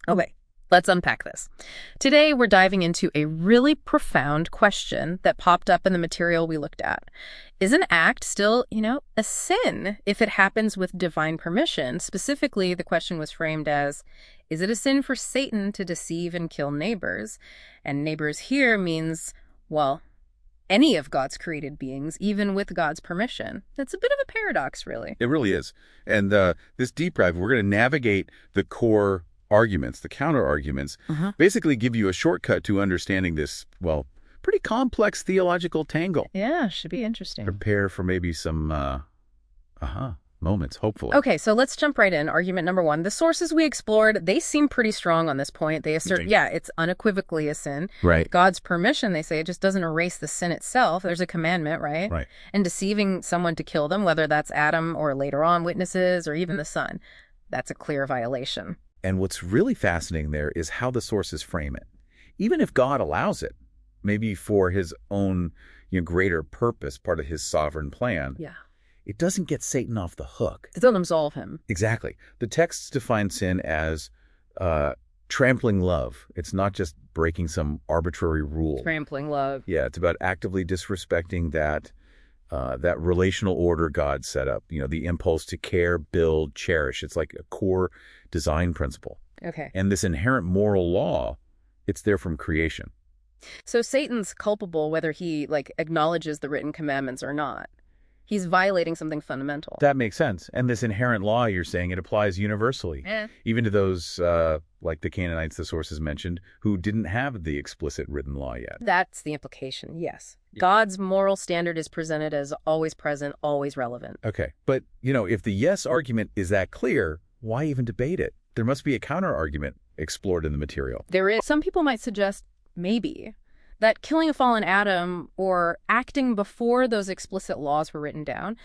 Okay, let's unpack this. Today, we're diving into a really profound question that popped up in the material we looked at. Is an act still, a sin if it happens with divine permission? Specifically, the question was framed as, is it a sin for Satan to deceive and kill neighbors? And neighbors here means, well, any of God's created beings, even with God's permission. That's a bit of a paradox, really. It really is. And this deep dive, we're going to navigate the core arguments, the counter-arguments, basically give you a shortcut to understanding this, well, pretty complex theological tangle. Yeah, should be interesting. Prepare for maybe some moments, hopefully. Okay, so let's jump right in. Argument number one. The sources we explored, they seem pretty strong on this point. They assert, it's unequivocally a sin. Right. God's permission, they say, it just doesn't erase the sin itself. There's a commandment, right? Right. And deceiving someone to kill them, whether that's Adam or later on witnesses or even the son, that's a clear violation. And what's really fascinating there is how the sources frame it. Even if God allows it, maybe for his own greater purpose, part of his sovereign plan, it doesn't get Satan off the hook. It doesn't absolve him. Exactly. The texts define sin as trampling love. It's not just breaking some arbitrary rule. Trampling love. Yeah, it's about actively disrespecting that relational order God set up, the impulse to care, build, cherish. It's like a core design principle. Okay. And this inherent moral law, it's there from creation. So Satan's culpable whether he acknowledges the written commandments or not. He's violating something fundamental. That makes sense. And this inherent law, you're saying, it applies universally, even to those, like the Canaanites the sources mentioned, who didn't have the explicit written law yet. That's the implication, yes. God's moral standard is presented as always present, always relevant. Okay. But, if the yes argument is that clear, why even debate it? There must be a counter-argument explored in the material. There is. Some people might suggest, maybe, that killing a fallen Adam or acting before those explicit laws were written down,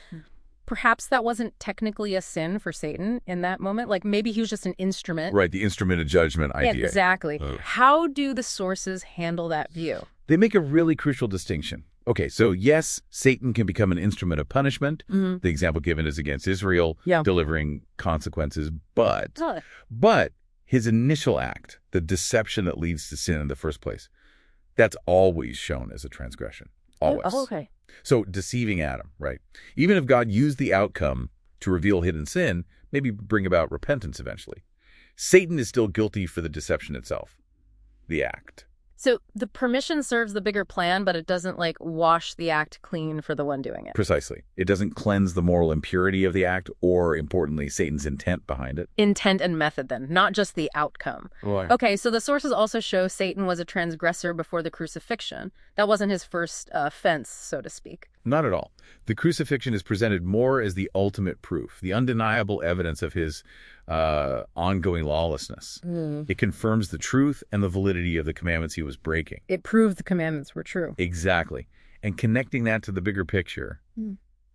perhaps that wasn't technically a sin for Satan in that moment. Maybe he was just an instrument. Right, the instrument of judgment idea. Yeah, exactly. How do the sources handle that view? They make a really crucial distinction. Okay, so yes, Satan can become an instrument of punishment. The example given is against Israel, delivering consequences. But his initial act, the deception that leads to sin in the first place, that's always shown as a transgression. Always. Oh, okay. So deceiving Adam, right? Even if God used the outcome to reveal hidden sin, maybe bring about repentance eventually, Satan is still guilty for the deception itself, the act. So the permission serves the bigger plan, but it doesn't wash the act clean for the one doing it. Precisely. It doesn't cleanse the moral impurity of the act or, importantly, Satan's intent behind it. Intent and method then, not just the outcome. Right. Okay, so the sources also show Satan was a transgressor before the crucifixion. That wasn't his first offense, so to speak. Not at all. The crucifixion is presented more as the ultimate proof, the undeniable evidence of his ongoing lawlessness. It confirms the truth and the validity of the commandments he was breaking. It proved the commandments were true. Exactly. And connecting that to the bigger picture,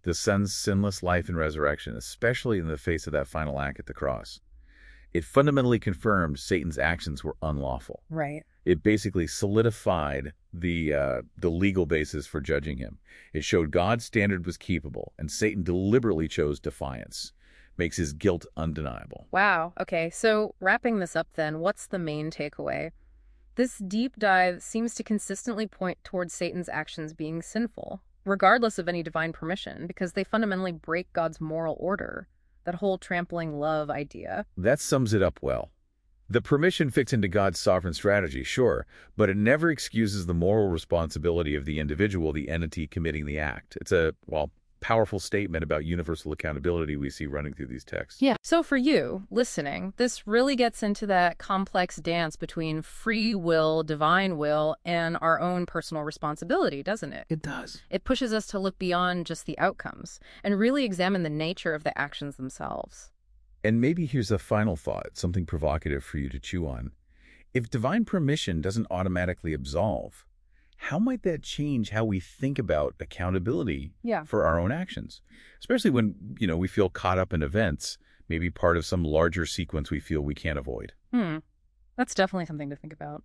the Son's sinless life and resurrection, especially in the face of that final act at the cross, it fundamentally confirmed Satan's actions were unlawful. Right. It basically solidified the legal basis for judging him. It showed God's standard was keepable, and Satan deliberately chose defiance. Makes his guilt undeniable. Wow. Okay, so wrapping this up then, what's the main takeaway? This deep dive seems to consistently point towards Satan's actions being sinful, regardless of any divine permission, because they fundamentally break God's moral order, that whole trampling love idea. That sums it up well. The permission fits into God's sovereign strategy, sure, but it never excuses the moral responsibility of the individual, the entity committing the act. It's a, powerful statement about universal accountability we see running through these texts. Yeah. So for you, listening, this really gets into that complex dance between free will, divine will, and our own personal responsibility, doesn't it? It does. It pushes us to look beyond just the outcomes and really examine the nature of the actions themselves. And maybe here's a final thought, something provocative for you to chew on. If divine permission doesn't automatically absolve, how might that change how we think about accountability for our own actions? Especially when, we feel caught up in events, maybe part of some larger sequence we feel we can't avoid. That's definitely something to think about.